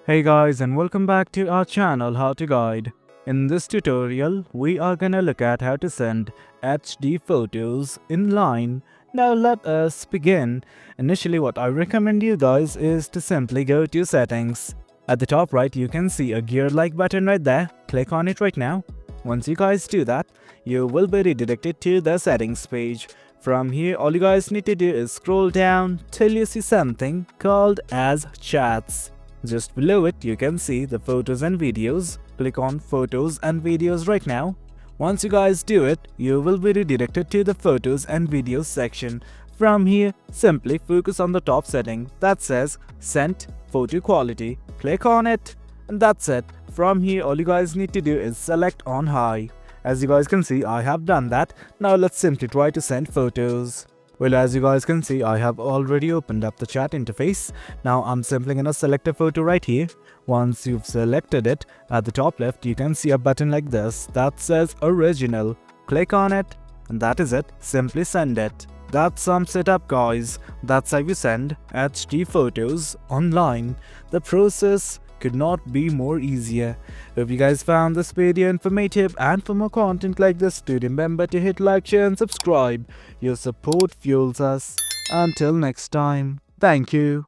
Hey guys, and welcome back to our channel How to Guide. In this tutorial, we are gonna look at how to send HD photos in line. Now let us begin. Initially, what I recommend you guys is to simply go to settings. At the top right, you can see a gear-like button right there. Click on it right now. Once you guys do that, you will be redirected to the settings page. From here, all you guys need to do is scroll down till you see something called as chats. Just below it, you can see the photos and videos. Click on photos and videos right now. Once you guys do it, you will be redirected to the photos and videos section. From here, simply focus on the top setting that says send photo quality. Click on it, and that's it. From here, all you guys need to do is select on high. As you guys can see, I have done that. Now let's simply try to send photos. Well, as you guys can see, I have already opened up the chat interface. Now I'm simply gonna select a photo right here. Once you've selected it, at the top left you can see a button like this that says original. Click on it, and that is it. Simply send it. That sums it up, guys. That's how you send HD photos online. The process could not be more easier. Hope you guys found this video informative, and for more content like this, do remember to hit like, share and subscribe. Your support fuels us. Until next time, thank you.